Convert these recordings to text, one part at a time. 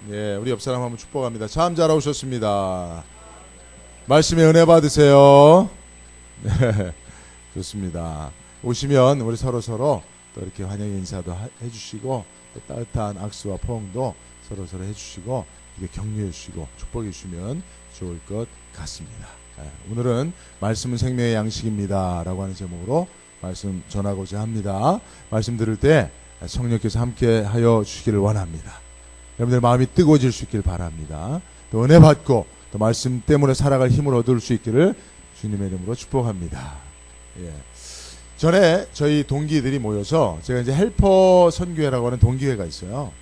예, 우리 옆 사람 한번 축복합니다. 참 잘 오셨습니다. 말씀의 은혜 받으세요. 네, 좋습니다. 오시면 우리 서로 또 이렇게 환영 인사도 해주시고 또 따뜻한 악수와 포옹도 서로 해주시고 이렇게 격려해 주시고 축복해 주시면 좋을 것 같습니다. 예, 오늘은 말씀은 생명의 양식입니다 라고 하는 제목으로 말씀 전하고자 합니다. 말씀 들을 때 성령께서 함께 하여 주시기를 원합니다. 여러분들 마음이 뜨거워질 수 있기를 바랍니다. 또 은혜 받고 또 말씀 때문에 살아갈 힘을 얻을 수 있기를 주님의 이름으로 축복합니다. 예. 전에 저희 동기들이 모여서 제가 이제 헬퍼 선교회라고 하는 동기회가 있어요.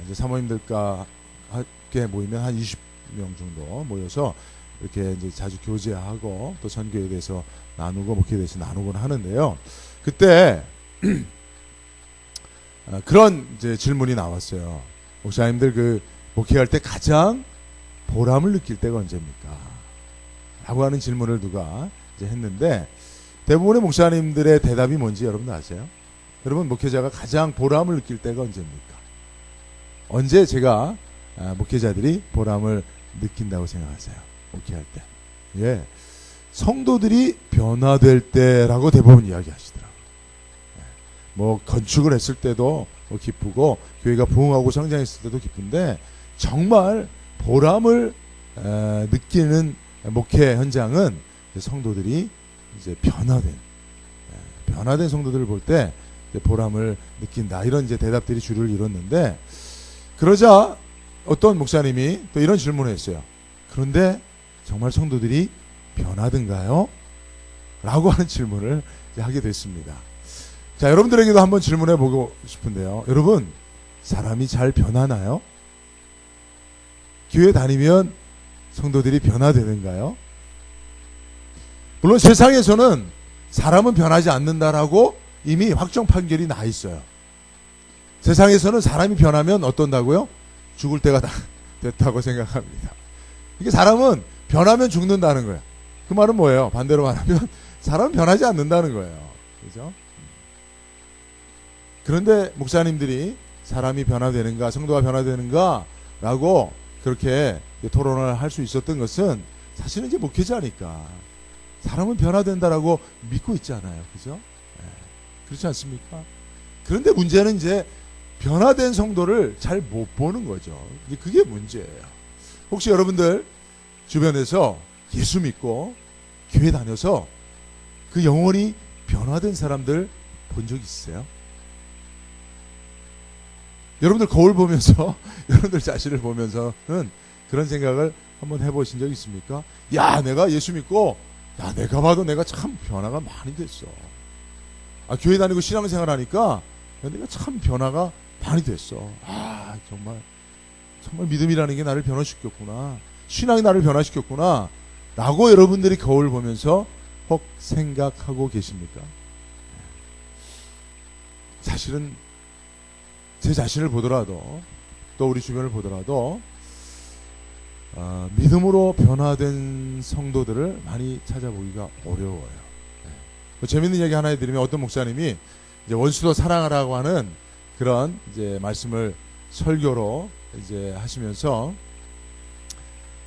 이제 사모님들과 함께 모이면 한 20명 정도 모여서 이렇게 이제 자주 교제하고 또 선교에 대해서 나누고 목회에 대해서 나누곤 하는데요. 그때 그런 이제 질문이 나왔어요. 목사님들 그 목회할 때 가장 보람을 느낄 때가 언제입니까? 라고 하는 질문을 누가 이제 했는데 대부분의 목사님들의 대답이 뭔지 여러분 아세요? 여러분 목회자가 가장 보람을 느낄 때가 언제입니까? 언제 제가 목회자들이 보람을 느낀다고 생각하세요? 목회할 때. 예. 성도들이 변화될 때라고 대부분 이야기하시더라고요. 뭐 건축을 했을 때도 기쁘고 교회가 부흥하고 성장했을 때도 기쁜데 정말 보람을 느끼는 목회 현장은 성도들이 이제 변화된 성도들을 볼 때 보람을 느낀다. 이런 이제 대답들이 주를 이뤘는데 그러자 어떤 목사님이 또 이런 질문을 했어요. 그런데 정말 성도들이 변하던가요? 라고 하는 질문을 하게 됐습니다. 자, 여러분들에게도 한번 질문해 보고 싶은데요. 여러분, 사람이 잘 변하나요? 교회 다니면 성도들이 변화되는가요? 물론 세상에서는 사람은 변하지 않는다라고 이미 확정 판결이 나 있어요. 세상에서는 사람이 변하면 어떤다고요? 죽을 때가 됐다고 생각합니다. 이게 사람은 변하면 죽는다는 거예요. 그 말은 뭐예요? 반대로 말하면 사람은 변하지 않는다는 거예요. 그죠? 그런데 목사님들이 사람이 변화되는가, 성도가 변화되는가 라고 그렇게 토론을 할 수 있었던 것은 사실은 이제 목회자니까 사람은 변화된다라고 믿고 있잖아요. 그죠? 네. 그렇지 않습니까? 그런데 문제는 이제 변화된 성도를 잘 못 보는 거죠. 이제 그게 문제예요. 혹시 여러분들 주변에서 예수 믿고 교회 다녀서 그 영혼이 변화된 사람들 본 적 있으세요? 여러분들 거울 보면서 여러분들 자신을 보면서는 그런 생각을 한번 해보신 적 있습니까? 야, 내가 예수 믿고 야, 내가 봐도 내가 참 변화가 많이 됐어. 교회 다니고 신앙생활 하니까 내가 참 변화가 많이 됐어. 정말 믿음이라는 게 나를 변화시켰구나. 신앙이 나를 변화시켰구나. 라고 여러분들이 거울 보면서 혹 생각하고 계십니까? 사실은 제 자신을 보더라도 또 우리 주변을 보더라도 믿음으로 변화된 성도들을 많이 찾아보기가 어려워요. 재밌는 얘기 하나 해드리면 어떤 목사님이 이제 원수도 사랑하라고 하는 그런 이제 말씀을 설교로 이제 하시면서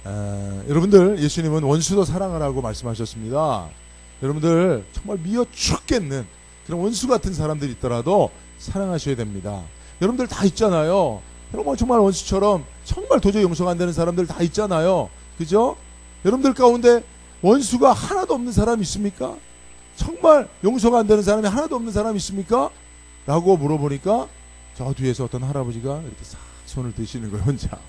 여러분들 예수님은 원수도 사랑하라고 말씀하셨습니다. 여러분들 정말 미어 죽겠는 그런 원수 같은 사람들이 있더라도 사랑하셔야 됩니다. 여러분들 다 있잖아요. 여러분 정말 원수처럼 정말 도저히 용서가 안 되는 사람들 다 있잖아요. 그죠? 여러분들 가운데 원수가 하나도 없는 사람 있습니까? 정말 용서가 안 되는 사람이 하나도 없는 사람 있습니까? 라고 물어보니까 저 뒤에서 어떤 할아버지가 이렇게 싹 손을 드시는 거예요. 혼자.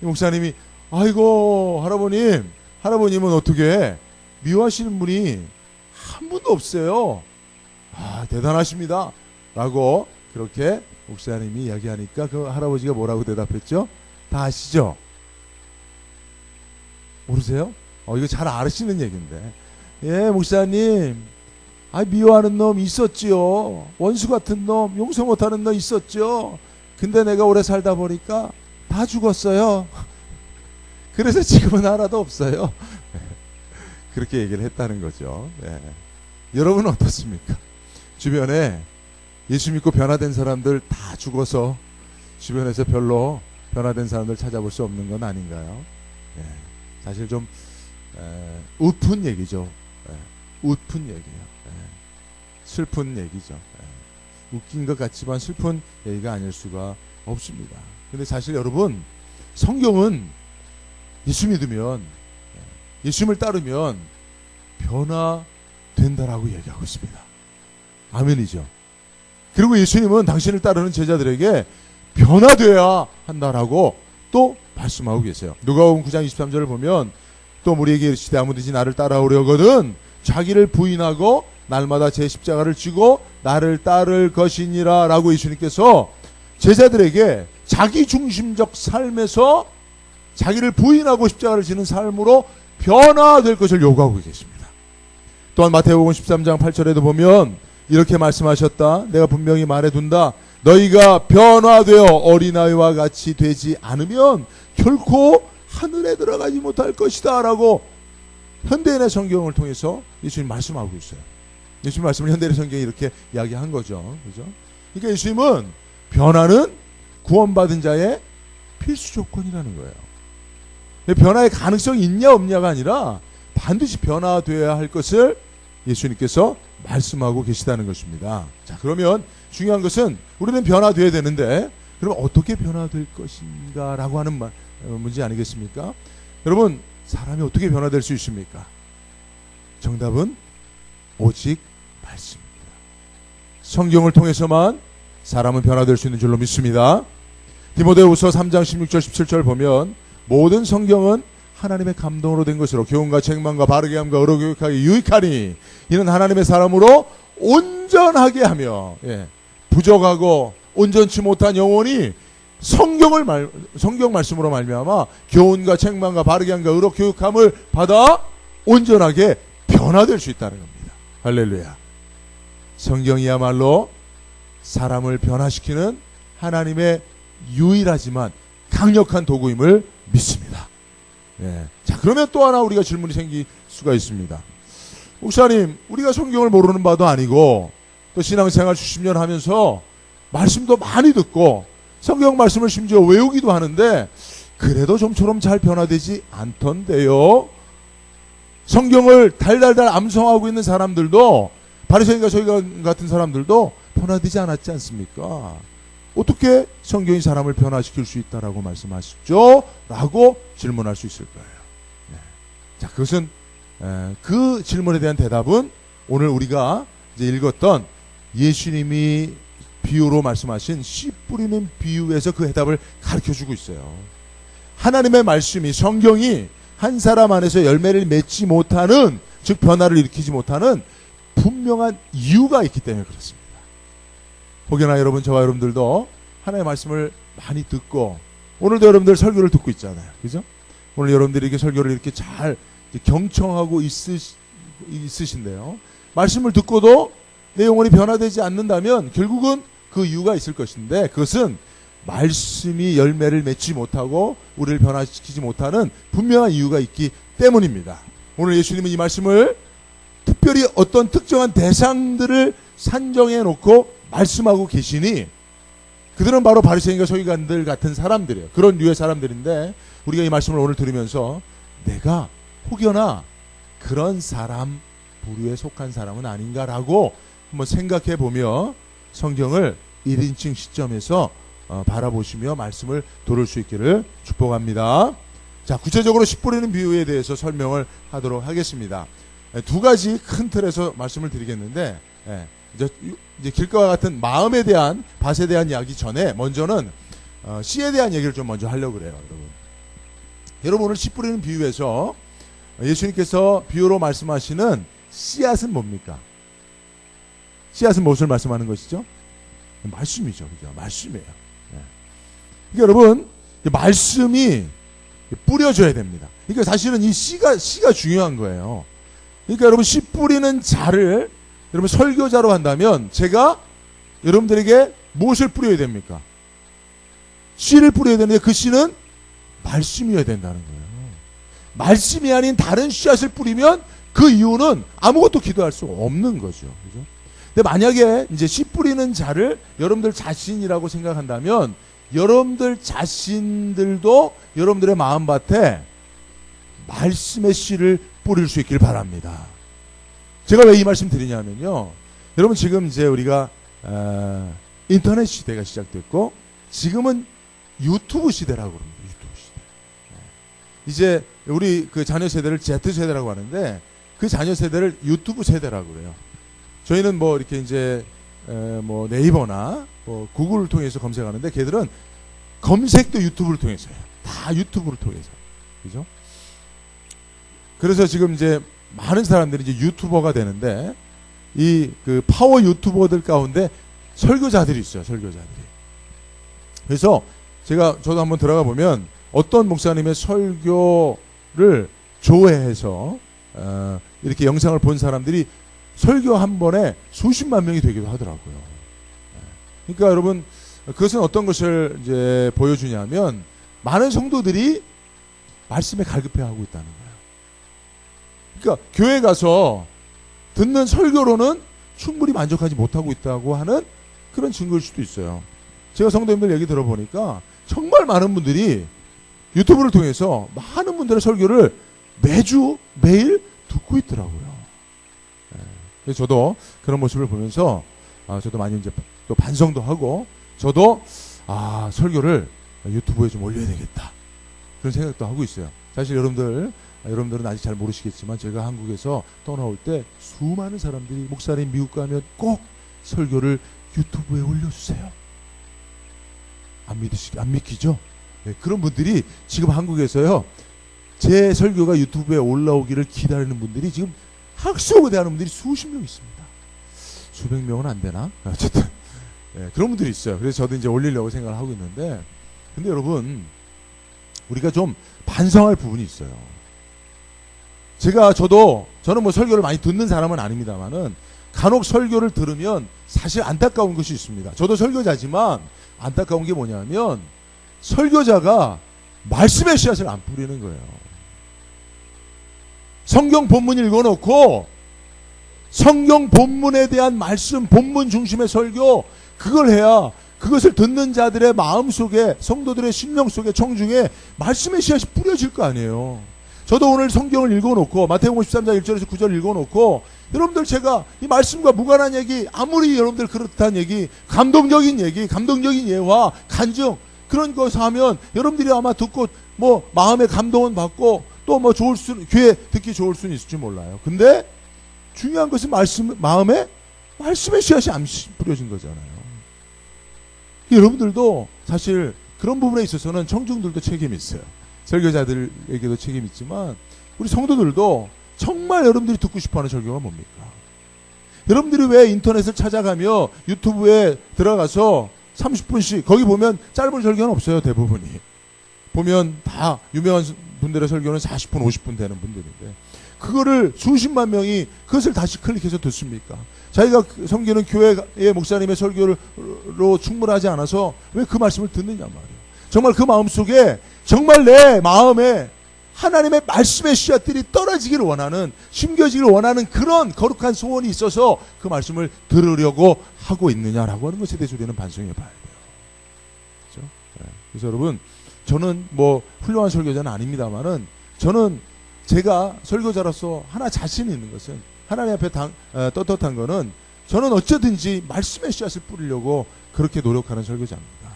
이 목사님이 아이고 할아버님은 어떻게 미워하시는 분이 한 분도 없어요. 대단하십니다. 라고 그렇게 목사님이 이야기하니까 그 할아버지가 뭐라고 대답했죠? 다 아시죠? 모르세요? 이거 잘 아시는 얘기인데. 예, 목사님. 미워하는 놈 있었지요. 원수 같은 놈, 용서 못하는 놈 있었죠. 근데 내가 오래 살다 보니까 다 죽었어요. 그래서 지금은 하나도 없어요. 그렇게 얘기를 했다는 거죠. 네. 여러분은 어떻습니까? 주변에 예수 믿고 변화된 사람들 다 죽어서 주변에서 별로 변화된 사람들 찾아볼 수 없는 건 아닌가요? 예, 사실 좀 웃픈 얘기죠. 웃픈 얘기예요. 슬픈 얘기죠. 웃긴 것 같지만 슬픈 얘기가 아닐 수가 없습니다. 근데 사실 여러분, 성경은 예수 믿으면, 예수님을 따르면 변화된다라고 얘기하고 있습니다. 아멘이죠. 그리고 예수님은 당신을 따르는 제자들에게 변화되어야 한다라고 또 말씀하고 계세요. 누가복음 9장 23절을 보면 또 우리에게 이르시되 아무든지 나를 따라오려거든 자기를 부인하고 날마다 제 십자가를 지고 나를 따를 것이니라 라고 예수님께서 제자들에게 자기중심적 삶에서 자기를 부인하고 십자가를 지는 삶으로 변화될 것을 요구하고 계십니다. 또한 마태복음 13장 8절에도 보면 이렇게 말씀하셨다. 내가 분명히 말해둔다. 너희가 변화되어 어린아이와 같이 되지 않으면 결코 하늘에 들어가지 못할 것이다 라고 현대인의 성경을 통해서 예수님 말씀하고 있어요. 예수님 말씀을 현대인의 성경이 이렇게 이야기한 거죠. 그죠? 그러니까 예수님은 변화는 구원받은 자의 필수 조건이라는 거예요. 변화의 가능성이 있냐 없냐가 아니라 반드시 변화되어야 할 것을 예수님께서 말씀하고 계시다는 것입니다. 자, 그러면 중요한 것은 우리는 변화되어야 되는데 그럼 어떻게 변화될 것인가 라고 하는 문제 아니겠습니까? 여러분, 사람이 어떻게 변화될 수 있습니까? 정답은 오직 말씀입니다. 성경을 통해서만 사람은 변화될 수 있는 줄로 믿습니다. 디모데후서 3장 16절 17절 보면 모든 성경은 하나님의 감동으로 된 것으로 교훈과 책망과 바르게 함과 의로 교육하기 유익하니 이는 하나님의 사람으로 온전하게 하며 부족하고 온전치 못한 영혼이 성경 말씀으로 말미암아 교훈과 책망과 바르게 함과 의로 교육함을 받아 온전하게 변화될 수 있다는 겁니다. 할렐루야. 성경이야말로 사람을 변화시키는 하나님의 유일하지만 강력한 도구임을 믿습니다. 자, 그러면 또 하나 우리가 질문이 생길 수가 있습니다. 목사님, 우리가 성경을 모르는 바도 아니고 또 신앙생활 수십 년 하면서 말씀도 많이 듣고 성경 말씀을 심지어 외우기도 하는데 그래도 좀처럼 잘 변화되지 않던데요. 성경을 달달달 암송하고 있는 사람들도 바리새인과 서기관 같은 사람들도 변화되지 않았지 않습니까? 어떻게 성경이 사람을 변화시킬 수 있다라고 말씀하시죠? 라고 질문할 수 있을 거예요. 자, 그것은 그 질문에 대한 대답은 오늘 우리가 이제 읽었던 예수님이 비유로 말씀하신 씨 뿌리는 비유에서 그 해답을 가르쳐주고 있어요. 하나님의 말씀이 성경이 한 사람 안에서 열매를 맺지 못하는, 즉 변화를 일으키지 못하는 분명한 이유가 있기 때문에 그렇습니다. 혹여나 여러분, 저와 여러분들도 하나님의 말씀을 많이 듣고 오늘도 여러분들 설교를 듣고 있잖아요. 그죠? 오늘 여러분들이 이렇게 설교를 이렇게 잘 경청하고 있으신데요. 말씀을 듣고도 내 영혼이 변화되지 않는다면 결국은 그 이유가 있을 것인데 그것은 말씀이 열매를 맺지 못하고 우리를 변화시키지 못하는 분명한 이유가 있기 때문입니다. 오늘 예수님은 이 말씀을 특별히 어떤 특정한 대상들을 산정해 놓고 말씀하고 계시니 그들은 바로 바리새인과 서기관들 같은 사람들이에요. 그런 류의 사람들인데 우리가 이 말씀을 오늘 들으면서 내가 혹여나 그런 사람 부류에 속한 사람은 아닌가라고 한번 생각해 보며 성경을 1인칭 시점에서 바라보시며 말씀을 들을 수 있기를 축복합니다. 자, 구체적으로 씨 뿌리는 비유에 대해서 설명을 하도록 하겠습니다. 두 가지 큰 틀에서 말씀을 드리겠는데 이제 길과 같은 마음에 대한 밭에 대한 이야기 전에 먼저는 씨에 대한 얘기를 좀 먼저 하려고 그래요. 여러분 오늘 씨 뿌리는 비유에서 예수님께서 비유로 말씀하시는 씨앗은 뭡니까? 씨앗은 무엇을 말씀하는 것이죠? 말씀이죠. 그죠? 말씀이에요. 그러니까 여러분 말씀이 뿌려져야 됩니다. 그러니까 사실은 이 씨가 중요한 거예요. 그러니까 여러분 씨 뿌리는 자를 여러분 설교자로 한다면 제가 여러분들에게 무엇을 뿌려야 됩니까? 씨를 뿌려야 되는데 그 씨는 말씀이어야 된다는 거예요. 말씀이 아닌 다른 씨앗을 뿌리면 그 이유는 아무것도 기도할 수 없는 거죠. 그죠? 근데 만약에 이제 씨 뿌리는 자를 여러분들 자신이라고 생각한다면 여러분들 자신들도 여러분들의 마음밭에 말씀의 씨를 뿌릴 수 있길 바랍니다. 제가 왜 이 말씀 드리냐면요. 여러분 지금 이제 우리가 인터넷 시대가 시작됐고 지금은 유튜브 시대라고 그럽니다. 유튜브 시대. 이제 우리 그 자녀 세대를 Z세대라고 하는데 그 자녀 세대를 유튜브 세대라고 그래요. 저희는 뭐 이렇게 이제 뭐 네이버나 뭐 구글을 통해서 검색하는데 걔들은 검색도 유튜브를 통해서요. 다 유튜브를 통해서. 그죠? 그래서 지금 이제 많은 사람들이 이제 유튜버가 되는데 이 그 파워 유튜버들 가운데 설교자들이 있어요. 설교자들이. 그래서 저도 한번 들어가 보면 어떤 목사님의 설교를 조회해서 이렇게 영상을 본 사람들이 설교 한 번에 수십만 명이 되기도 하더라고요. 그러니까 여러분 그것은 어떤 것을 이제 보여주냐면 많은 성도들이 말씀에 갈급해하고 있다는 거예요. 그러니까 교회 가서 듣는 설교로는 충분히 만족하지 못하고 있다고 하는 그런 증거일 수도 있어요. 제가 성도님들 얘기 들어보니까 정말 많은 분들이 유튜브를 통해서 많은 분들의 설교를 매일 듣고 있더라고요. 그래서 저도 그런 모습을 보면서 저도 많이 이제 또 반성도 하고 저도 설교를 유튜브에 좀 올려야 되겠다 그런 생각도 하고 있어요. 사실 여러분들은 아직 잘 모르시겠지만 제가 한국에서 떠나올 때 수많은 사람들이 목사님 미국 가면 꼭 설교를 유튜브에 올려주세요. 안 믿기죠? 네, 그런 분들이 지금 한국에서요 제 설교가 유튜브에 올라오기를 기다리는 분들이 지금 학수고대하는 분들이 수십 명 있습니다. 수백 명은 안 되나? 어쨌든 네, 그런 분들이 있어요. 그래서 저도 이제 올리려고 생각을 하고 있는데 근데 여러분 우리가 좀 반성할 부분이 있어요. 저는 뭐 설교를 많이 듣는 사람은 아닙니다만은 간혹 설교를 들으면 사실 안타까운 것이 있습니다. 저도 설교자지만 안타까운 게 뭐냐면 설교자가 말씀의 씨앗을 안 뿌리는 거예요. 성경 본문 읽어놓고 성경 본문에 대한 말씀, 본문 중심의 설교 그걸 해야 그것을 듣는 자들의 마음속에 성도들의 심령 속에 청중에 말씀의 씨앗이 뿌려질 거 아니에요. 저도 오늘 성경을 읽어놓고 마태복음 13장 1절에서 9절 읽어놓고 여러분들 제가 이 말씀과 무관한 얘기 아무리 여러분들 그렇다는 얘기 감동적인 예화 간증 그런 것을 하면 여러분들이 아마 듣고 뭐 마음의 감동은 받고 또 뭐 귀에 듣기 좋을 수는 있을지 몰라요. 근데 중요한 것은 마음에 말씀의 씨앗이 안 뿌려진 거잖아요. 여러분들도 사실 그런 부분에 있어서는 청중들도 책임이 있어요. 설교자들에게도 책임이 있지만 우리 성도들도 정말 여러분들이 듣고 싶어하는 설교가 뭡니까? 여러분들이 왜 인터넷을 찾아가며 유튜브에 들어가서 30분씩 거기 보면 짧은 설교는 없어요. 대부분이 보면 다 유명한 분들의 설교는 40분 50분 되는 분들인데 그거를 수십만 명이 그것을 다시 클릭해서 듣습니까? 자기가 섬기는 교회의 목사님의 설교로 충분하지 않아서 왜 그 말씀을 듣느냐 말이에요. 정말 그 마음속에 정말 내 마음에 하나님의 말씀의 씨앗들이 떨어지기를 원하는 심겨지기를 원하는 그런 거룩한 소원이 있어서 그 말씀을 들으려고 하고 있느냐라고 하는 것에 대해서 우리는 반성해 봐야 돼요. 그렇죠? 네. 그래서 여러분 저는 뭐 훌륭한 설교자는 아닙니다만은 저는 제가 설교자로서 하나 자신 있는 것은 하나님 앞에 떳떳한 거는 저는 어쩌든지 말씀의 씨앗을 뿌리려고 그렇게 노력하는 설교자입니다.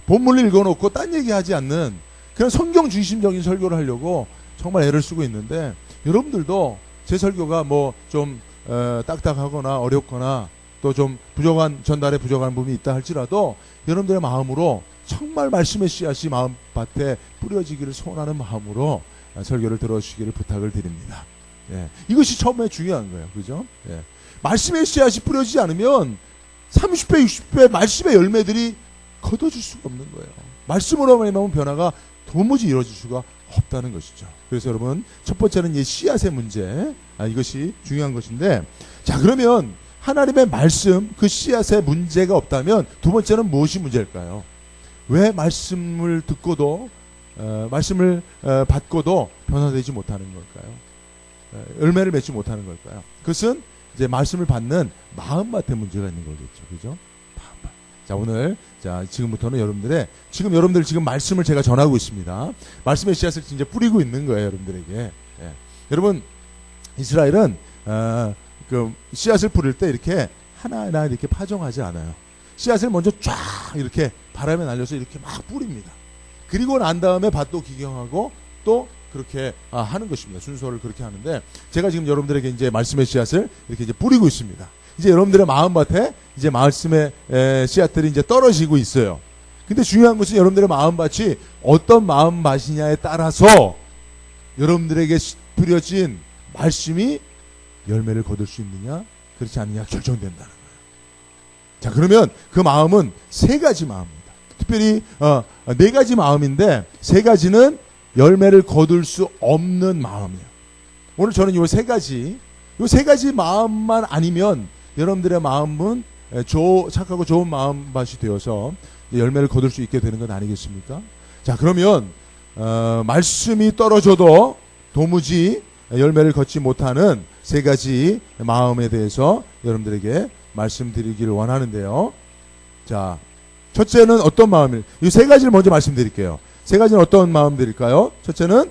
본문을 읽어놓고 딴 얘기하지 않는 그냥 성경 중심적인 설교를 하려고 정말 애를 쓰고 있는데 여러분들도 제 설교가 뭐 좀 딱딱하거나 어렵거나 또 좀 전달에 부족한 부분이 있다 할지라도 여러분들의 마음으로 정말 말씀의 씨앗이 마음밭에 뿌려지기를 소원하는 마음으로 설교를 들어주시기를 부탁을 드립니다. 예. 이것이 처음에 중요한 거예요. 그죠? 예. 말씀의 씨앗이 뿌려지지 않으면 30배, 60배 말씀의 열매들이 거둬질 수가 없는 거예요. 말씀으로 말미암은 변화가 도무지 이루어질 수가 없다는 것이죠. 그래서 여러분 첫 번째는 이 씨앗의 문제 이것이 중요한 것인데 자 그러면 하나님의 말씀 그 씨앗의 문제가 없다면 두 번째는 무엇이 문제일까요? 왜 말씀을 듣고도 말씀을 받고도 변화되지 못하는 걸까요? 열매를 맺지 못하는 걸까요? 그것은 이제 말씀을 받는 마음밭에 문제가 있는 거겠죠. 그죠? 마음밭. 자, 오늘, 자, 지금부터는 여러분들 지금 말씀을 제가 전하고 있습니다. 말씀의 씨앗을 이제 뿌리고 있는 거예요, 여러분들에게. 예. 여러분, 이스라엘은, 그, 씨앗을 뿌릴 때 이렇게 하나하나 이렇게 파종하지 않아요. 씨앗을 먼저 쫙 이렇게 바람에 날려서 이렇게 막 뿌립니다. 그리고 난 다음에 밭도 기경하고 또 그렇게 하는 것입니다. 순서를 그렇게 하는데, 제가 지금 여러분들에게 이제 말씀의 씨앗을 이렇게 이제 뿌리고 있습니다. 이제 여러분들의 마음밭에 이제 말씀의 씨앗들이 이제 떨어지고 있어요. 근데 중요한 것은 여러분들의 마음밭이 어떤 마음밭이냐에 따라서 여러분들에게 뿌려진 말씀이 열매를 거둘 수 있느냐, 그렇지 않느냐 결정된다는 거예요. 자, 그러면 그 마음은 세 가지 마음입니다. 특별히 네 가지 마음인데 세 가지는 열매를 거둘 수 없는 마음이에요. 오늘 저는 요 세 가지 마음만 아니면 여러분들의 마음은 착하고 좋은 마음밭이 되어서 열매를 거둘 수 있게 되는 건 아니겠습니까? 자, 그러면 말씀이 떨어져도 도무지 열매를 걷지 못하는 세 가지 마음에 대해서 여러분들에게 말씀드리기를 원하는데요. 자, 첫째는 어떤 마음일? 이 세 가지를 먼저 말씀드릴게요. 세 가지는 어떤 마음들일까요? 첫째는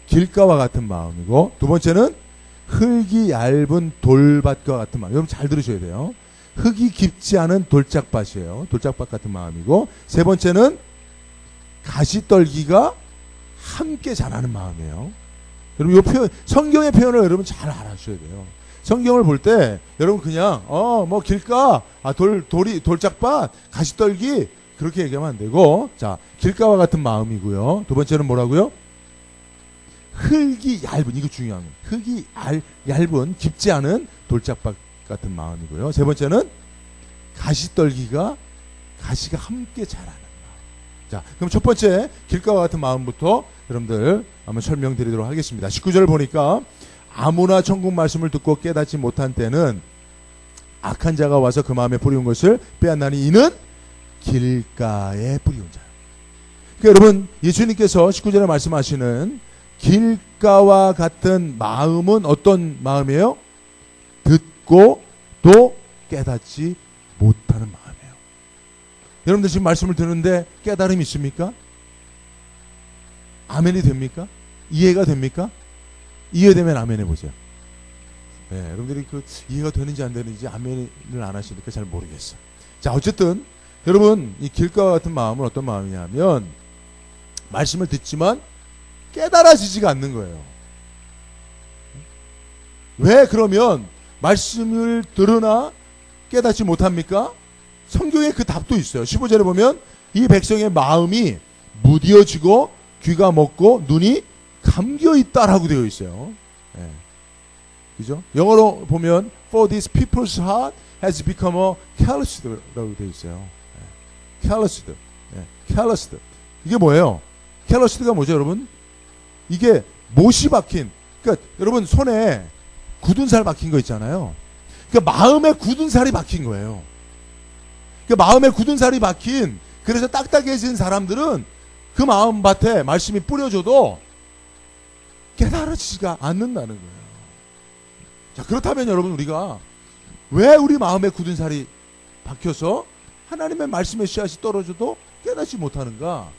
길가와 같은 마음이고, 두 번째는 흙이 얇은 돌밭과 같은 마음. 여러분 잘 들으셔야 돼요. 흙이 깊지 않은 돌짝밭이에요. 돌짝밭 같은 마음이고, 세 번째는 가시떨기가 함께 자라는 마음이에요. 여러분 이 표현, 성경의 표현을 여러분 잘 알아주셔야 돼요. 성경을 볼 때 여러분 그냥 뭐 길가, 돌짝밭, 가시떨기 그렇게 얘기하면 안 되고, 자, 길가와 같은 마음이고요. 두 번째는 뭐라고요? 흙이 얇은, 이거 중요한 거예요. 흙이 얇은, 깊지 않은 돌짝밭 같은 마음이고요. 세 번째는 가시가 함께 자라는 마음. 자, 그럼 첫 번째 길가와 같은 마음부터 여러분들 한번 설명드리도록 하겠습니다. 19절 보니까 아무나 천국 말씀을 듣고 깨닫지 못한 때는 악한 자가 와서 그 마음에 뿌리운 것을 빼앗나니 이는 길가에 뿌리운 자. 그러니까 여러분, 예수님께서 19절에 말씀하시는 길가와 같은 마음은 어떤 마음이에요? 듣고 또 깨닫지 못하는 마음이에요. 여러분들 지금 말씀을 듣는데 깨달음이 있습니까? 아멘이 됩니까? 이해가 됩니까? 이해되면 아멘 해보세요. 네, 여러분들이 그 이해가 되는지 안 되는지 아멘을 안 하시니까 잘 모르겠어요. 자, 어쨌든 여러분, 이 길가와 같은 마음은 어떤 마음이냐면 말씀을 듣지만 깨달아지지가 않는 거예요. 왜 그러면 말씀을 들으나 깨닫지 못합니까? 성경에 그 답도 있어요. 15절에 보면 이 백성의 마음이 무뎌지고 귀가 먹고 눈이 감겨 있다라고 되어 있어요. 네. 그죠? 영어로 보면 For this people's heart has become a calloused라고 되어 있어요. 네. calloused. 네. calloused. 이게 뭐예요? calloused가 뭐죠, 여러분? 이게 못이 박힌, 그러니까 여러분 손에 굳은 살 박힌 거 있잖아요. 그러니까 마음에 굳은 살이 박힌 거예요. 그러니까 마음에 굳은 살이 박힌, 그래서 딱딱해진 사람들은 그 마음밭에 말씀이 뿌려져도 깨달아지지가 않는다는 거예요. 자, 그렇다면 여러분, 우리가 왜 우리 마음에 굳은 살이 박혀서 하나님의 말씀의 씨앗이 떨어져도 깨닫지 못하는가?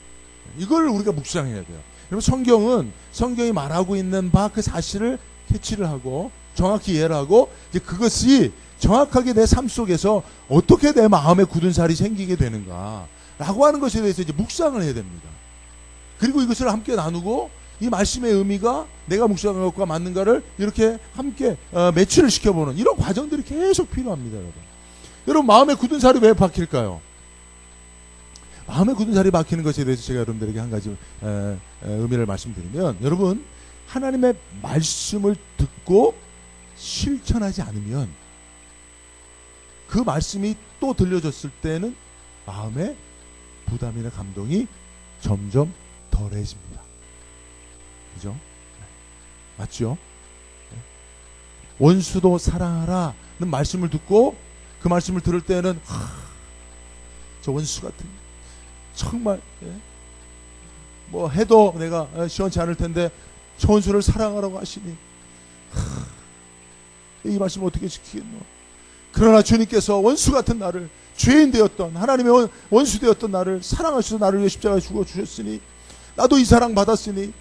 이걸 우리가 묵상해야 돼요. 여러분, 성경이 말하고 있는 바 그 사실을 캐치를 하고 정확히 이해를 하고, 이제 그것이 정확하게 내 삶 속에서 어떻게 내 마음에 굳은 살이 생기게 되는가 라고 하는 것에 대해서 이제 묵상을 해야 됩니다. 그리고 이것을 함께 나누고 이 말씀의 의미가 내가 묵상한 것과 맞는가를 이렇게 함께 매치를 시켜보는 이런 과정들이 계속 필요합니다. 여러분, 마음에 굳은 살이 왜 박힐까요? 마음에 굳은 살이 박히는 것에 대해서 제가 여러분들에게 한 가지 의미를 말씀드리면, 여러분, 하나님의 말씀을 듣고 실천하지 않으면 그 말씀이 또 들려졌을 때는 마음에 부담이나 감동이 점점 덜해집니다. 그죠? 맞죠? 원수도 사랑하라는 말씀을 듣고 그 말씀을 들을 때는 저 원수 같은, 정말 뭐 해도 내가 시원치 않을 텐데 저 원수를 사랑하라고 하시니 이 말씀을 어떻게 지키겠노? 그러나 주님께서 원수 같은 나를 죄인 되었던 하나님의 원수 되었던 나를 사랑하셔서 나를 위해 십자가에 죽어주셨으니 나도 이 사랑 받았으니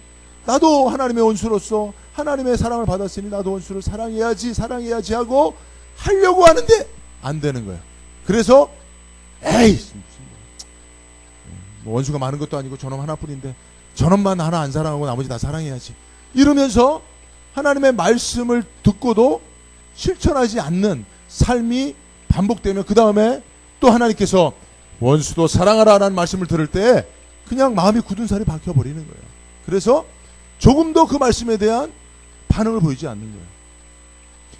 나도 하나님의 원수로서 하나님의 사랑을 받았으니 나도 원수를 사랑해야지 하고 하려고 하는데 안 되는 거예요. 그래서 에이 원수가 많은 것도 아니고 저놈 하나뿐인데 저놈만 하나 안 사랑하고 나머지 다 사랑해야지 이러면서 하나님의 말씀을 듣고도 실천하지 않는 삶이 반복되면 그 다음에 또 하나님께서 원수도 사랑하라 라는 말씀을 들을 때 그냥 마음이 굳은 살이 박혀버리는 거예요. 그래서 조금도 그 말씀에 대한 반응을 보이지 않는 거예요.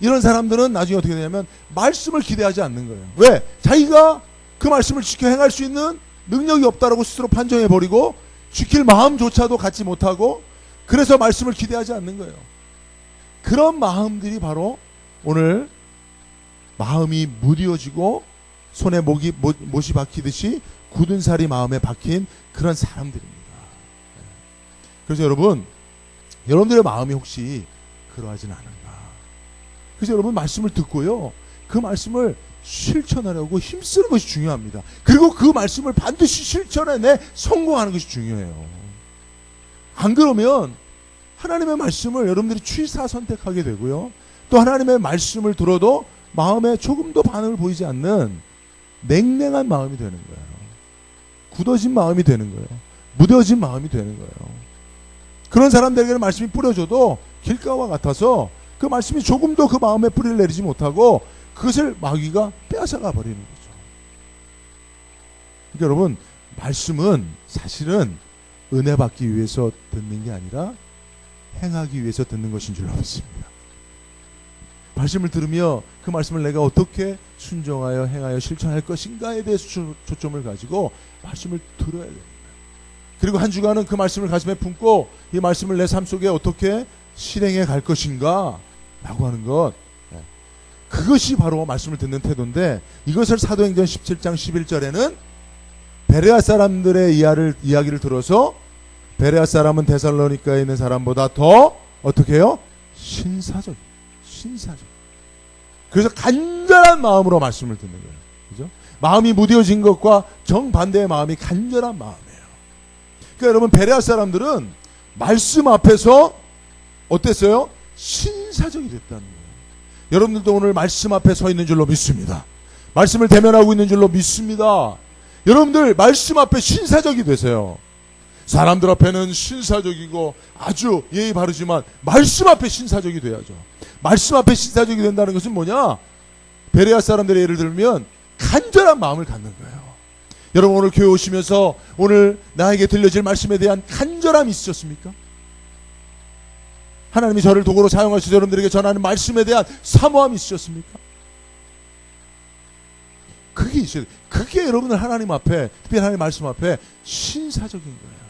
이런 사람들은 나중에 어떻게 되냐면 말씀을 기대하지 않는 거예요. 왜? 자기가 그 말씀을 지켜 행할 수 있는 능력이 없다라고 스스로 판정해버리고 지킬 마음조차도 갖지 못하고 그래서 말씀을 기대하지 않는 거예요. 그런 마음들이 바로 오늘 마음이 무뎌지고 손에 못이 박히듯이 굳은 살이 마음에 박힌 그런 사람들입니다. 그래서 여러분들의 마음이 혹시 그러하진 않은가. 그래서 여러분 말씀을 듣고요. 그 말씀을 실천하려고 힘쓰는 것이 중요합니다. 그리고 그 말씀을 반드시 실천해내 성공하는 것이 중요해요. 안 그러면 하나님의 말씀을 여러분들이 취사 선택하게 되고요. 또 하나님의 말씀을 들어도 마음에 조금도 반응을 보이지 않는 냉랭한 마음이 되는 거예요. 굳어진 마음이 되는 거예요. 무뎌진 마음이 되는 거예요. 그런 사람들에게는 말씀이 뿌려져도 길가와 같아서 그 말씀이 조금도 그 마음에 뿌리를 내리지 못하고 그것을 마귀가 빼앗아가 버리는 거죠. 그러니까 여러분 말씀은 사실은 은혜 받기 위해서 듣는 게 아니라 행하기 위해서 듣는 것인 줄로 믿습니다. 말씀을 들으며 그 말씀을 내가 어떻게 순종하여 행하여 실천할 것인가에 대해서 초점을 가지고 말씀을 들어야 됩니다. 그리고 한 주간은 그 말씀을 가슴에 품고 이 말씀을 내 삶 속에 어떻게 실행해 갈 것인가 라고 하는 것, 그것이 바로 말씀을 듣는 태도인데 이것을 사도행전 17장 11절에는 베레아 사람들의 이야기를 들어서 베레아 사람은 데살로니가에 있는 사람보다 더 어떻게 해요? 신사적. 그래서 간절한 마음으로 말씀을 듣는 거예요. 그죠? 마음이 무뎌진 것과 정반대의 마음이 간절한 마음이에요. 그러니까 여러분 베레아 사람들은 말씀 앞에서 어땠어요? 신사적이 됐다는 거예요. 여러분들도 오늘 말씀 앞에 서 있는 줄로 믿습니다. 말씀을 대면하고 있는 줄로 믿습니다. 여러분들 말씀 앞에 신사적이 되세요. 사람들 앞에는 신사적이고 아주 예의 바르지만 말씀 앞에 신사적이 돼야죠. 말씀 앞에 신사적이 된다는 것은 뭐냐? 베레아 사람들의 예를 들면 간절한 마음을 갖는 거예요. 여러분 오늘 교회 오시면서 오늘 나에게 들려질 말씀에 대한 간절함이 있으셨습니까? 하나님이 저를 도구로 사용하셔서 여러분들에게 전하는 말씀에 대한 사모함이 있으셨습니까? 그게 있어야 돼요. 그게 여러분들 하나님 앞에, 특별히 하나님 말씀 앞에 신사적인 거예요.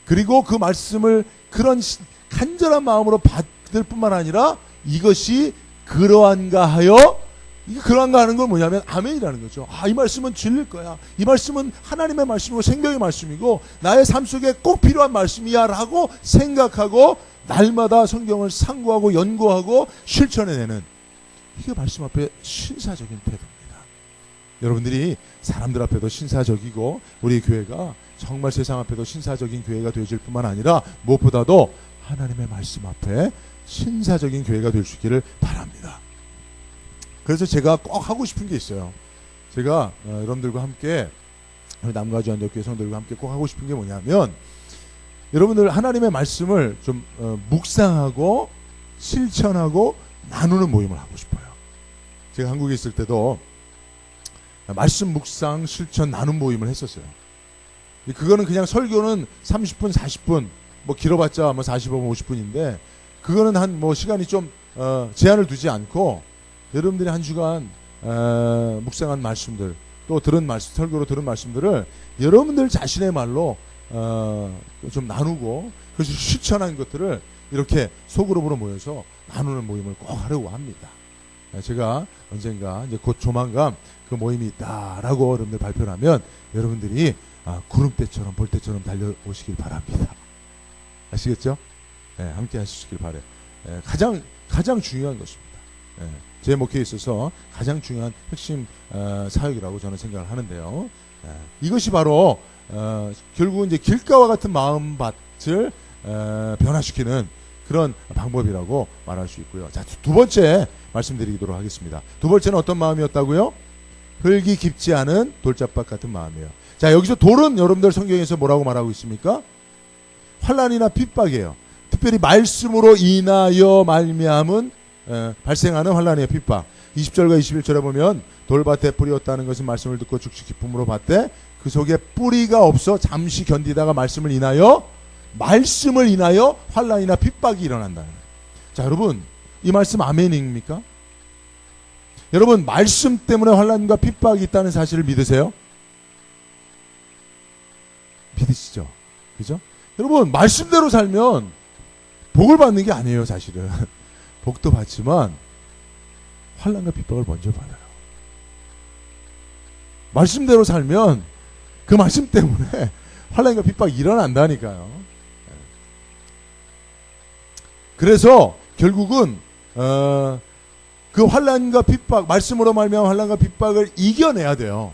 그리고 그 말씀을 그런 간절한 마음으로 받을 뿐만 아니라 이것이 그러한가 하여, 이게 그러한가 하는 건 뭐냐면 아멘이라는 거죠. 아, 이 말씀은 진리일 거야. 이 말씀은 하나님의 말씀이고 생명의 말씀이고 나의 삶 속에 꼭 필요한 말씀이야 라고 생각하고 날마다 성경을 상고하고 연구하고 실천해내는, 이게 말씀 앞에 신사적인 태도입니다. 여러분들이 사람들 앞에도 신사적이고 우리 교회가 정말 세상 앞에도 신사적인 교회가 되어질 뿐만 아니라 무엇보다도 하나님의 말씀 앞에 신사적인 교회가 될 수 있기를 바랍니다. 그래서 제가 꼭 하고 싶은 게 있어요. 제가 여러분들과 함께, 남가주 안덕교회 성도들과 함께 꼭 하고 싶은 게 뭐냐면, 여러분들 하나님의 말씀을 좀 묵상하고 실천하고 나누는 모임을 하고 싶어요. 제가 한국에 있을 때도 말씀 묵상 실천 나눔 모임을 했었어요. 그거는 그냥 설교는 30분 40분 뭐 길어봤자 뭐 45분 50분인데 그거는 한 뭐 시간이 좀 제한을 두지 않고 여러분들이 한 주간 묵상한 말씀들, 또 들은 말씀, 설교로 들은 말씀들을 여러분들 자신의 말로 좀 나누고 그래서 실천한 것들을 이렇게 소그룹으로 모여서 나누는 모임을 꼭 하려고 합니다. 제가 언젠가 이제 곧 조만간 그 모임이 있다라고 여러분들 발표를 하면 여러분들이 구름대처럼 볼대처럼 달려오시길 바랍니다. 아시겠죠? 네, 함께 하시길 바래요. 가장 중요한 것입니다. 제 목회에 있어서 가장 중요한 핵심 사역이라고 저는 생각을 하는데요. 이것이 바로 결국은 이제 길가와 같은 마음밭을 변화시키는 그런 방법이라고 말할 수 있고요. 자, 두 번째 말씀드리도록 하겠습니다. 두 번째는 어떤 마음이었다고요? 흙이 깊지 않은 돌짝밭 같은 마음이에요. 자, 여기서 돌은 여러분들 성경에서 뭐라고 말하고 있습니까? 환난이나 핍박이에요. 특별히 말씀으로 인하여 말미암은 발생하는 환난이나 핍박. 20절과 21절에 보면 돌밭에 뿌리였다는 것은 말씀을 듣고 죽지 기쁨으로 봤대. 그 속에 뿌리가 없어 잠시 견디다가 말씀을 인하여 환난이나 핍박이 일어난다는 거예요. 자, 여러분, 이 말씀 아멘입니까? 여러분, 말씀 때문에 환난과 핍박이 있다는 사실을 믿으세요? 믿으시죠? 그죠? 여러분, 말씀대로 살면 복을 받는 게 아니에요, 사실은. 복도 받지만 환난과 핍박을 먼저 받아요. 말씀대로 살면 그 말씀 때문에 환난과 핍박이 일어난다니까요. 그래서 결국은 그 환난과 핍박, 말씀으로 말미암은 환난과 핍박을 이겨내야 돼요.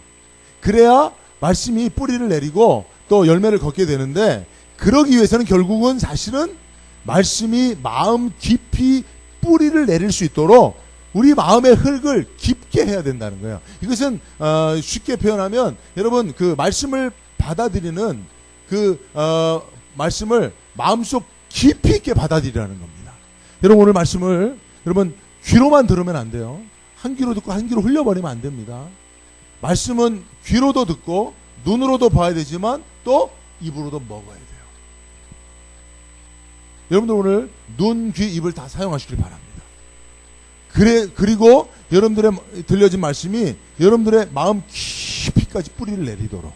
그래야 말씀이 뿌리를 내리고 또 열매를 걷게 되는데, 그러기 위해서는 결국은 사실은 말씀이 마음 깊이 뿌리를 내릴 수 있도록 우리 마음의 흙을 깊게 해야 된다는 거예요. 이것은 쉽게 표현하면 여러분, 그 말씀을 받아들이는 그 말씀을 마음속 깊이 있게 받아들이라는 겁니다. 여러분, 오늘 말씀을 여러분 귀로만 들으면 안 돼요. 한 귀로 듣고 한 귀로 흘려버리면 안 됩니다. 말씀은 귀로도 듣고 눈으로도 봐야 되지만 또 입으로도 먹어야 돼요. 여러분들 오늘 눈, 귀, 입을 다 사용하시길 바랍니다. 그리고 여러분들의 들려진 말씀이 여러분들의 마음 깊이까지 뿌리를 내리도록,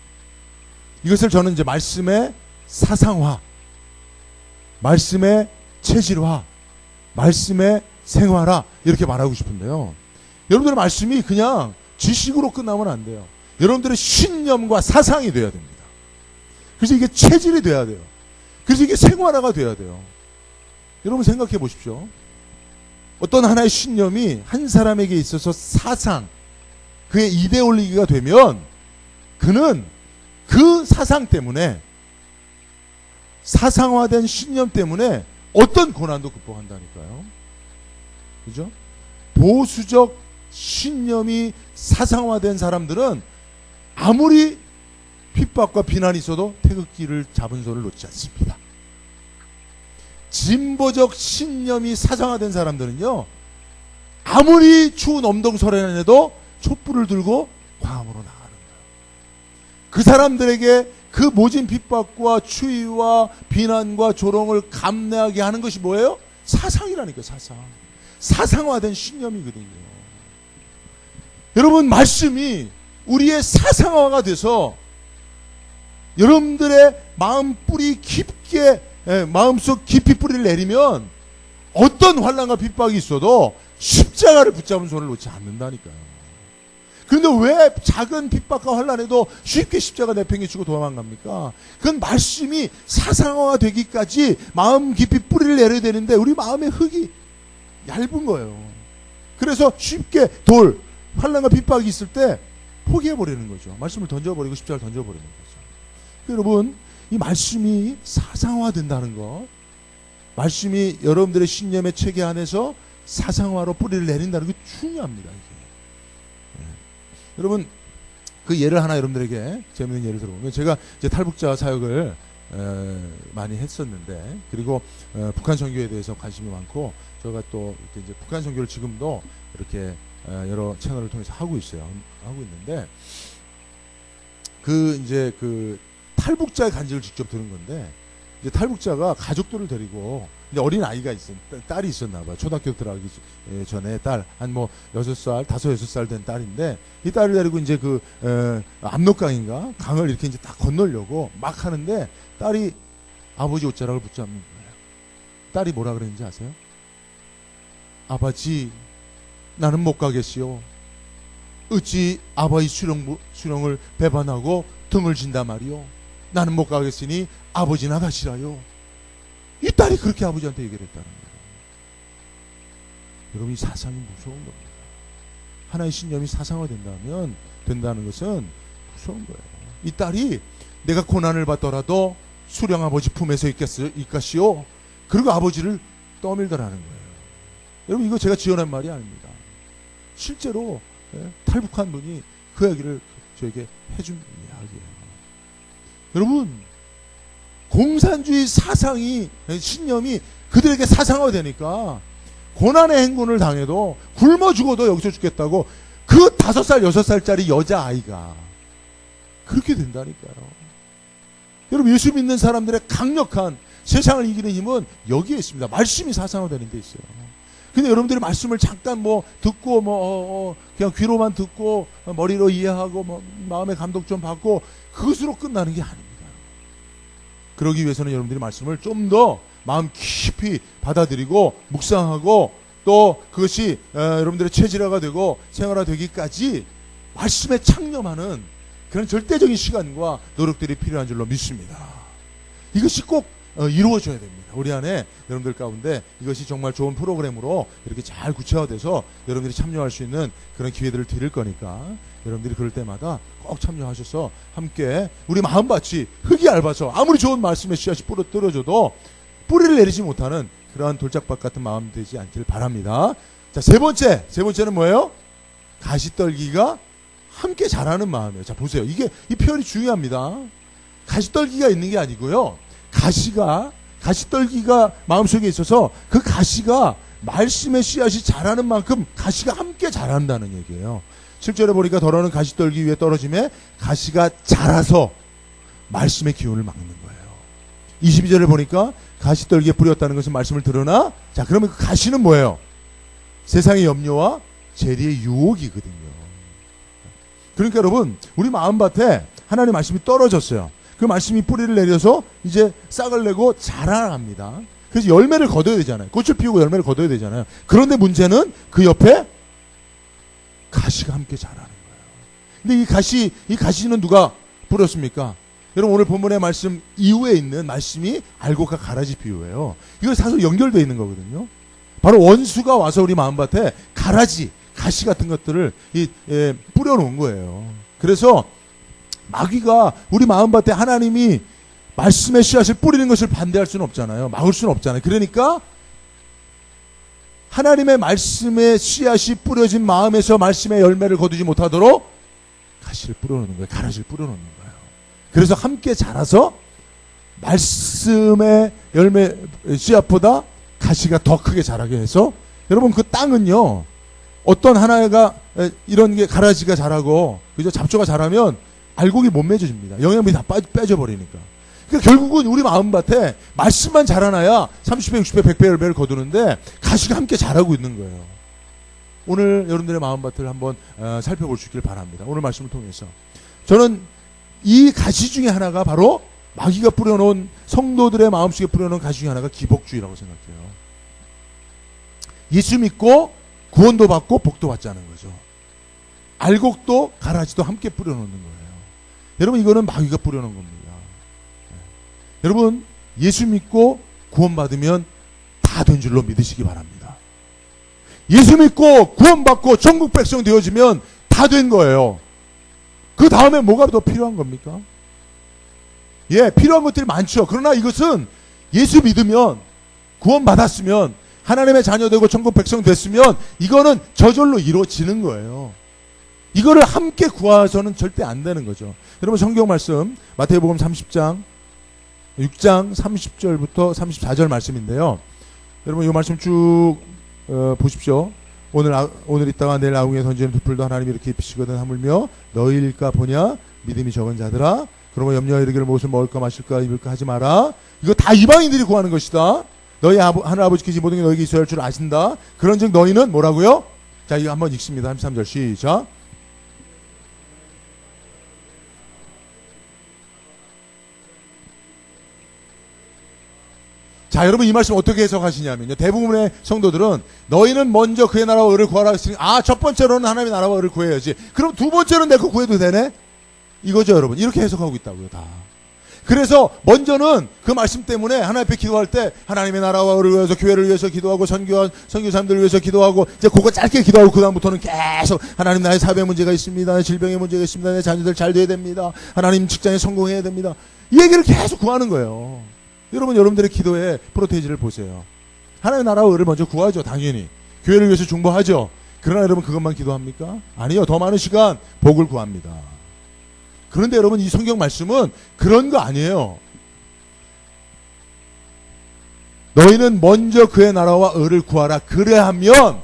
이것을 저는 이제 말씀의 사상화, 말씀의 체질화, 말씀의 생활화, 이렇게 말하고 싶은데요. 여러분들의 말씀이 그냥 지식으로 끝나면 안 돼요. 여러분들의 신념과 사상이 돼야 됩니다. 그래서 이게 체질이 돼야 돼요. 그래서 이게 생활화가 돼야 돼요. 여러분 생각해 보십시오. 어떤 하나의 신념이 한 사람에게 있어서 사상, 그의 이데올로기가 되면 그는 그 사상 때문에, 사상화된 신념 때문에 어떤 고난도 극복한다니까요. 그죠? 보수적 신념이 사상화된 사람들은 아무리 핍박과 비난이 있어도 태극기를 잡은 손을 놓지 않습니다. 진보적 신념이 사상화된 사람들은요, 아무리 추운 엄동설에도 촛불을 들고 광화문으로 나가는 거예요. 그 사람들에게 그 모진 핍박과 추위와 비난과 조롱을 감내하게 하는 것이 뭐예요? 사상이라니까요. 사상화된 신념이거든요. 여러분, 말씀이 우리의 사상화가 돼서 여러분들의 마음 뿌리 깊게, 마음속 깊이 뿌리를 내리면 어떤 환난과 핍박이 있어도 십자가를 붙잡은 손을 놓지 않는다니까요. 그런데 왜 작은 핍박과 환난에도 쉽게 십자가 내팽개치고 도망갑니까? 그건 말씀이 사상화가 되기까지 마음 깊이 뿌리를 내려야 되는데 우리 마음의 흙이 얇은 거예요. 그래서 쉽게 환난과 핍박이 있을 때 포기해버리는 거죠. 말씀을 던져버리고 십자가를 던져버리는 거죠. 여러분, 이 말씀이 사상화된다는 것, 말씀이 여러분들의 신념의 체계 안에서 사상화로 뿌리를 내린다는 게 중요합니다. 이게. 여러분, 그 예를 하나 여러분들에게 재미있는 예를 들어보면, 제가 이제 탈북자 사역을 많이 했었는데, 그리고 북한 선교에 대해서 관심이 많고, 저희가 또 이제 북한 선교를 지금도 이렇게 여러 채널을 통해서 하고 있는데, 이제 탈북자의 간증을 직접 들은 건데, 이제 탈북자가 가족들을 데리고, 이제 어린 아이가 딸이 있었나 봐요. 초등학교 들어가기 전에 한 6살, 6살 된 딸인데, 이 딸을 데리고 이제 압록강인가? 강을 이렇게 이제 딱 건너려고 막 하는데, 딸이 아버지 옷자락을 붙잡는 거예요. 딸이 뭐라 그랬는지 아세요? 아버지, 나는 못 가겠시오. 어찌 아버지 수령을 배반하고 등을 진다 말이오. 나는 못 가겠으니 아버지나 가시라요. 이 딸이 그렇게 아버지한테 얘기를 했다는 거예요. 여러분, 이 사상이 무서운 겁니다. 하나의 신념이 된다는 것은 무서운 거예요. 이 딸이 내가 고난을 받더라도 수령 아버지 품에서 있겠시오. 그리고 아버지를 떠밀더라는 거예요. 여러분, 이거 제가 지어낸 말이 아닙니다. 실제로 탈북한 분이 그 이야기를 저에게 해준 이야기예요. 여러분, 공산주의 사상이, 신념이 그들에게 사상화되니까 고난의 행군을 당해도 굶어 죽어도 여기서 죽겠다고 그 5살, 6살짜리 여자아이가 그렇게 된다니까요. 여러분, 예수 믿는 사람들의 강력한 세상을 이기는 힘은 여기에 있습니다. 말씀이 사상화되는 데 있어요. 근데 여러분들이 말씀을 잠깐 듣고 그냥 귀로만 듣고 머리로 이해하고 마음의 감동 좀 받고 그것으로 끝나는 게 아닙니다. 그러기 위해서는 여러분들이 말씀을 좀 더 마음 깊이 받아들이고 묵상하고 또 그것이 여러분들의 체질화가 되고 생활화되기까지 말씀에 창념하는 그런 절대적인 시간과 노력들이 필요한 줄로 믿습니다. 이것이 꼭 이루어져야 됩니다. 우리 안에 여러분들 가운데 이것이 정말 좋은 프로그램으로 이렇게 잘 구체화돼서 여러분들이 참여할 수 있는 그런 기회들을 드릴 거니까 여러분들이 그럴 때마다 꼭 참여하셔서 함께 우리 마음밭이 흙이 얇아서 아무리 좋은 말씀의 씨앗이 떨어져도 뿌리를 내리지 못하는 그러한 돌짝밭 같은 마음 되지 않길 바랍니다. 자, 세 번째는 뭐예요? 가시떨기가 함께 자라는 마음이에요. 자, 보세요. 이 표현이 중요합니다. 가시떨기가 있는 게 아니고요. 가시떨기가 마음속에 있어서 그 가시가 말씀의 씨앗이 자라는 만큼 가시가 함께 자란다는 얘기예요. 7절에 보니까 더러는 가시떨기 위에 떨어짐에 가시가 자라서 말씀의 기운을 막는 거예요. 22절에 보니까 가시떨기에 뿌렸다는 것은 말씀을 들으나, 자, 그러면 그 가시는 뭐예요? 세상의 염려와 재리의 유혹이거든요. 그러니까 여러분, 우리 마음밭에 하나님의 말씀이 떨어졌어요. 그 말씀이 뿌리를 내려서 이제 싹을 내고 자라납니다. 그래서 열매를 거둬야 되잖아요. 꽃을 피우고 열매를 거둬야 되잖아요. 그런데 문제는 그 옆에 가시가 함께 자라는 거예요. 근데 이 가시는 누가 뿌렸습니까? 여러분, 오늘 본문의 말씀 이후에 있는 말씀이 알곡과 가라지 비유예요. 이거 사실 연결되어 있는 거거든요. 바로 원수가 와서 우리 마음밭에 가시 같은 것들을 뿌려놓은 거예요. 그래서 마귀가 우리 마음밭에 하나님이 말씀의 씨앗을 뿌리는 것을 반대할 수는 없잖아요. 막을 수는 없잖아요. 그러니까 하나님의 말씀의 씨앗이 뿌려진 마음에서 말씀의 열매를 거두지 못하도록 가시를 뿌려놓는 거예요. 가라지를 뿌려놓는 거예요. 그래서 함께 자라서 말씀의 열매 씨앗보다 가시가 더 크게 자라게 해서, 여러분, 그 땅은요, 어떤 하나가 이런 게 가라지가 자라고 그죠, 잡초가 자라면 알곡이 못 맺어집니다. 영양분이 다 빼져버리니까. 그러니까 결국은 우리 마음밭에 말씀만 자라나야 30배, 60배, 100배 열매를 거두는데 가시가 함께 자라고 있는 거예요. 오늘 여러분들의 마음밭을 한번 살펴볼 수 있길 바랍니다. 오늘 말씀을 통해서 저는 이 가시 중에 하나가 바로 마귀가 뿌려놓은, 성도들의 마음속에 뿌려놓은 가시 중에 하나가 기복주의라고 생각해요. 예수 믿고 구원도 받고 복도 받자는 거죠. 알곡도 가라지도 함께 뿌려놓는 거예요. 여러분, 이거는 마귀가 뿌려놓은 겁니다. 여러분, 예수 믿고 구원받으면 다 된 줄로 믿으시기 바랍니다. 예수 믿고 구원받고 천국 백성 되어지면 다 된 거예요. 그 다음에 뭐가 더 필요한 겁니까? 필요한 것들이 많죠. 그러나 이것은 예수 믿으면, 구원받았으면, 하나님의 자녀 되고 천국 백성 됐으면 이거는 저절로 이루어지는 거예요. 이거를 함께 구하서는 절대 안 되는 거죠. 여러분, 성경 말씀 마태복음 30장 6장 30절부터 34절 말씀인데요. 여러분, 이 말씀 쭉 보십시오. 오늘 있다가 내일 아궁이에 던지는 두 풀도 하나님이 이렇게 입히시거든 하물며 너희일까 보냐 믿음이 적은 자들아, 그러면 염려하여 이르기를 무엇을 먹을까 마실까 입을까 하지 마라. 이거 다 이방인들이 구하는 것이다. 너희 하늘 아버지께서 모든 게 너희에게 있어야 할 줄 아신다. 그런즉 너희는 뭐라고요? 자, 이거 한번 읽습니다. 33절 시작. 자, 여러분, 이 말씀 어떻게 해석하시냐면요, 대부분의 성도들은 너희는 먼저 그의 나라와 의를 구하라 했으니, 첫 번째로는 하나님의 나라와 의를 구해야지. 그럼 두 번째로는 내 거 구해도 되네? 이거죠, 여러분. 이렇게 해석하고 있다고요, 다. 그래서 먼저는 그 말씀 때문에 하나님 앞에 기도할 때 하나님의 나라와 의를 위해서 교회를 위해서 기도하고 선교 사람들을 위해서 기도하고 이제 그거 짧게 기도하고 그 다음부터는 계속 하나님 나의 사회 문제가 있습니다. 나의 질병의 문제가 있습니다. 내 자녀들 잘 돼야 됩니다. 하나님 직장에 성공해야 됩니다. 이 얘기를 계속 구하는 거예요. 여러분들의 기도의 프로테이지를 보세요. 하나님의 나라와 의를 먼저 구하죠. 당연히. 교회를 위해서 중보하죠. 그러나 여러분 그것만 기도합니까? 아니요. 더 많은 시간 복을 구합니다. 그런데 여러분 이 성경 말씀은 그런 거 아니에요. 너희는 먼저 그의 나라와 의를 구하라. 그래하면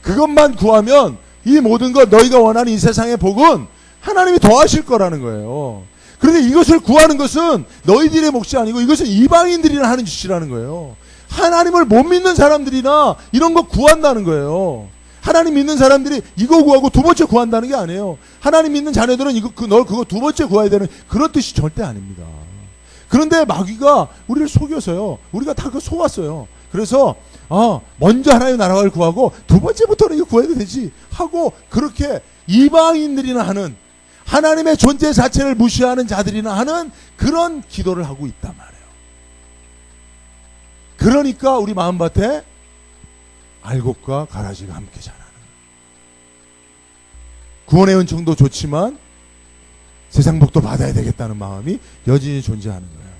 그것만 구하면 이 모든 것 너희가 원하는 이 세상의 복은 하나님이 더하실 거라는 거예요. 그런데 이것을 구하는 것은 너희들의 몫이 아니고 이것은 이방인들이나 하는 짓이라는 거예요. 하나님을 못 믿는 사람들이나 이런 거 구한다는 거예요. 하나님 믿는 사람들이 이거 구하고 두 번째 구한다는 게 아니에요. 하나님 믿는 자녀들은 널 그거 두 번째 구해야 되는 그런 뜻이 절대 아닙니다. 그런데 마귀가 우리를 속여서요. 우리가 다 그거 속았어요. 그래서 먼저 하나님의 나라를 구하고 두 번째부터는 이거 구해도 되지 하고 그렇게 이방인들이나 하는 하나님의 존재 자체를 무시하는 자들이나 하는 그런 기도를 하고 있단 말이에요. 그러니까 우리 마음밭에 알곡과 가라지가 함께 자라는 구원의 은총도 좋지만 세상 복도 받아야 되겠다는 마음이 여전히 존재하는 거예요.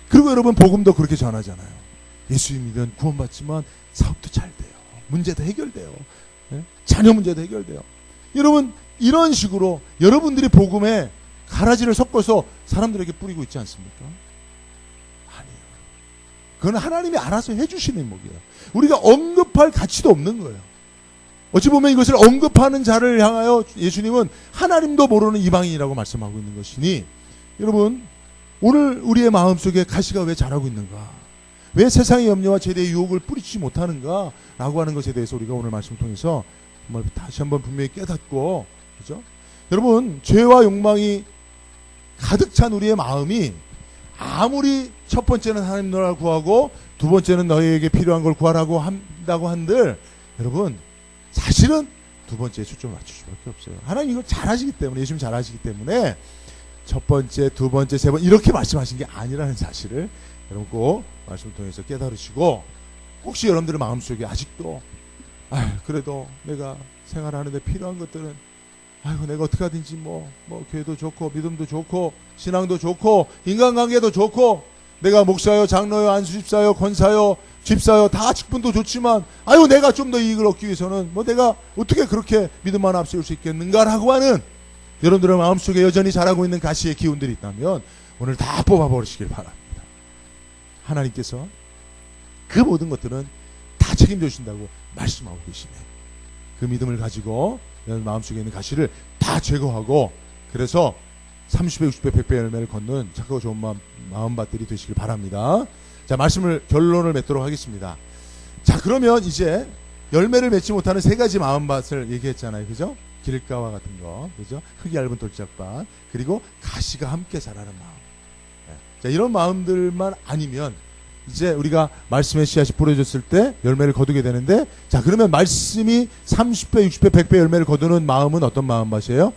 그리고 여러분 복음도 그렇게 전하잖아요. 예수 믿으면 구원받지만 사업도 잘 돼요. 문제도 해결돼요. 자녀 문제도 해결돼요. 여러분 이런 식으로 여러분들이 복음에 가라지를 섞어서 사람들에게 뿌리고 있지 않습니까? 아니에요. 그건 하나님이 알아서 해주시는 목이에요. 우리가 언급할 가치도 없는 거예요. 어찌 보면 이것을 언급하는 자를 향하여 예수님은 하나님도 모르는 이방인이라고 말씀하고 있는 것이니 여러분 오늘 우리의 마음속에 가시가 왜 자라고 있는가? 왜 세상의 염려와 죄의 유혹을 뿌리치지 못하는가? 라고 하는 것에 대해서 우리가 오늘 말씀을 통해서 정말 다시 한번 분명히 깨닫고 그죠? 여러분 죄와 욕망이 가득 찬 우리의 마음이 아무리 첫 번째는 하나님 나라를 구하고 두 번째는 너희에게 필요한 걸 구하라고 한다고 한들 여러분 사실은 두 번째에 초점을 맞출 수밖에 없어요. 하나님 이걸 잘하시기 때문에 예수님 잘하시기 때문에 첫 번째, 두 번째, 세 번째 이렇게 말씀하신 게 아니라는 사실을 여러분 꼭 말씀을 통해서 깨달으시고 혹시 여러분들의 마음속에 아직도 그래도 내가 생활하는데 필요한 것들은 내가 어떻게 하든지 뭐 교회도 좋고 믿음도 좋고 신앙도 좋고 인간관계도 좋고 내가 목사요 장로요 안수집사요 권사요 집사요 다 직분도 좋지만 내가 좀 더 이익을 얻기 위해서는 내가 어떻게 그렇게 믿음만 앞세울 수 있겠는가라고 하는 여러분들의 마음속에 여전히 자라고 있는 가시의 기운들이 있다면 오늘 다 뽑아버리시길 바랍니다. 하나님께서 그 모든 것들은 다 책임져 주신다고 말씀하고 계시네. 그 믿음을 가지고 여러분 마음속에 있는 가시를 다 제거하고 그래서 30배, 60배, 100배 열매를 걷는 착하고 좋은 마음밭들이 되시길 바랍니다. 자, 결론을 맺도록 하겠습니다. 자, 그러면 이제 열매를 맺지 못하는 세 가지 마음밭을 얘기했잖아요. 그죠? 길가와 같은 거, 그죠? 흙이 얇은 돌짝밭, 그리고 가시가 함께 자라는 마음. 자, 이런 마음들만 아니면 이제 우리가 말씀의 씨앗이 뿌려졌을 때 열매를 거두게 되는데 자, 그러면 말씀이 30배, 60배, 100배 열매를 거두는 마음은 어떤 마음밭이에요?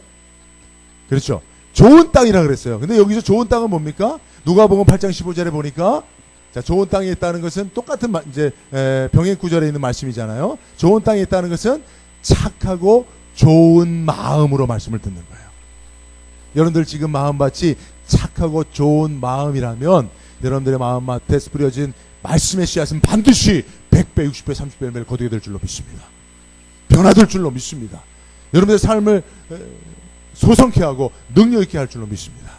그렇죠. 좋은 땅이라 그랬어요. 근데 여기서 좋은 땅은 뭡니까? 누가복음 8장 15절에 보니까 자, 좋은 땅에 있다는 것은 똑같은 이제 병행 구절에 있는 말씀이잖아요. 좋은 땅에 있다는 것은 착하고 좋은 마음으로 말씀을 듣는 거예요. 여러분들 지금 마음밭이 착하고 좋은 마음이라면 여러분들의 마음밭에 뿌려진 말씀의 씨앗은 반드시 100배, 60배, 30배 열매를 거두게 될 줄로 믿습니다. 변화될 줄로 믿습니다. 여러분들의 삶을 소성케 하고 능력 있게 할 줄로 믿습니다.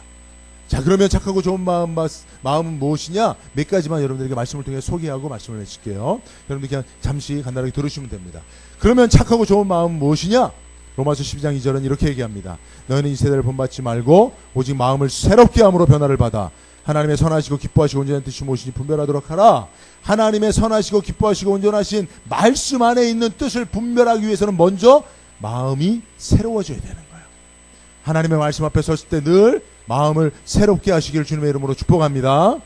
자, 그러면 착하고 좋은 마음은 무엇이냐? 몇 가지만 여러분들에게 말씀을 통해 소개하고 말씀을 해줄게요. 여러분들 그냥 잠시 간단하게 들으시면 됩니다. 그러면 착하고 좋은 마음은 무엇이냐? 로마서 12장 2절은 이렇게 얘기합니다. 너희는 이 세대를 본받지 말고 오직 마음을 새롭게 함으로 변화를 받아 하나님의 선하시고 기뻐하시고 온전한 뜻이 무엇인지 분별하도록 하라. 하나님의 선하시고 기뻐하시고 온전하신 말씀 안에 있는 뜻을 분별하기 위해서는 먼저 마음이 새로워져야 되는 거예요. 하나님의 말씀 앞에 섰을 때 늘 마음을 새롭게 하시기를 주님의 이름으로 축복합니다.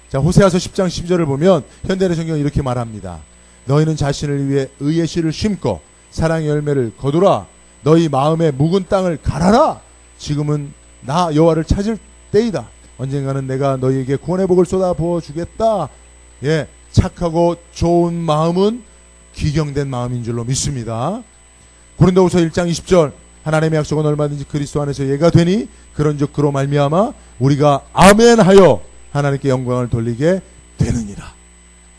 자, 호세아서 10장 12절을 보면 현대의 성경은 이렇게 말합니다. 너희는 자신을 위해 의의 씨를 심고 사랑의 열매를 거두라. 너희 마음의 묵은 땅을 갈아라. 지금은 나 여호와를 찾을 때이다. 언젠가는 내가 너희에게 구원의 복을 쏟아 부어 주겠다. 예, 착하고 좋은 마음은 기경된 마음인 줄로 믿습니다. 고린도후서 1장 20절 하나님의 약속은 얼마든지 그리스도 안에서 예가 되니 그런즉 그로 말미암아 우리가 아멘하여 하나님께 영광을 돌리게 되느니라.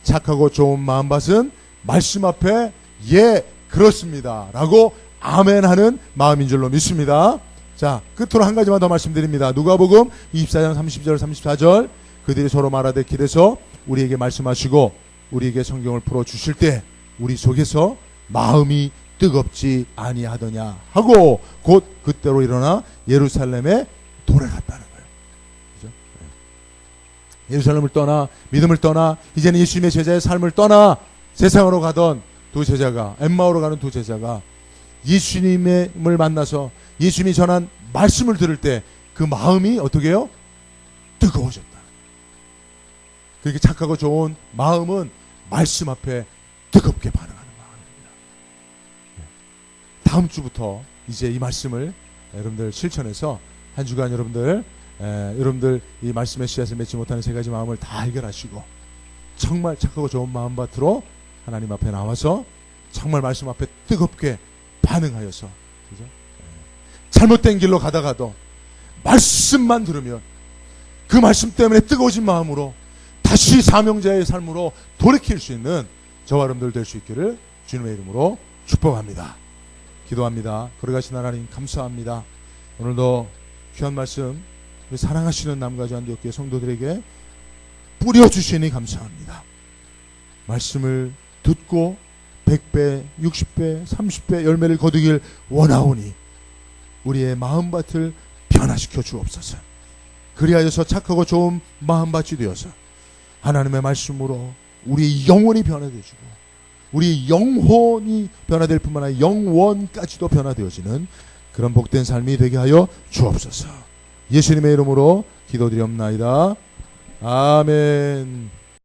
착하고 좋은 마음밭은 말씀 앞에 예 그렇습니다 라고 아멘하는 마음인 줄로 믿습니다. 자, 끝으로 한 가지만 더 말씀드립니다. 누가복음 24장 30절 34절 그들이 서로 말하되 길에서 우리에게 말씀하시고 우리에게 성경을 풀어주실 때 우리 속에서 마음이 뜨겁지 아니하더냐 하고 곧 그때로 일어나 예루살렘에 돌아갔다는 거예요. 그죠? 예루살렘을 떠나 믿음을 떠나 이제는 예수님의 제자의 삶을 떠나 세상으로 가던 두 제자가 엠마오로 가는 두 제자가 예수님을 만나서 예수님이 전한 말씀을 들을 때 그 마음이 어떻게 해요? 뜨거워졌다. 그렇게 착하고 좋은 마음은 말씀 앞에 뜨겁게 반응하는 마음입니다. 다음 주부터 이제 이 말씀을 여러분들 실천해서 한 주간 여러분들 이 말씀의 씨앗을 맺지 못하는 세 가지 마음을 다 해결하시고 정말 착하고 좋은 마음밭으로 하나님 앞에 나와서 정말 말씀 앞에 뜨겁게 반응하여서 그죠? 잘못된 길로 가다가도 말씀만 들으면 그 말씀 때문에 뜨거워진 마음으로 다시 사명자의 삶으로 돌이킬 수 있는 저와 여러분들 될 수 있기를 주님의 이름으로 축복합니다. 기도합니다. 거룩하신 하나님 감사합니다. 오늘도 귀한 말씀 우리 사랑하시는 남가주 안디옥교회 성도들에게 뿌려주시니 감사합니다. 말씀을 듣고 100배, 60배, 30배 열매를 거두길 원하오니 우리의 마음밭을 변화시켜 주옵소서. 그리하여서 착하고 좋은 마음밭이 되어서 하나님의 말씀으로 우리의 영혼이 변화되어지고 우리의 영혼이 변화될 뿐만 아니라 영원까지도 변화되어지는 그런 복된 삶이 되게 하여 주옵소서. 예수님의 이름으로 기도드리옵나이다. 아멘.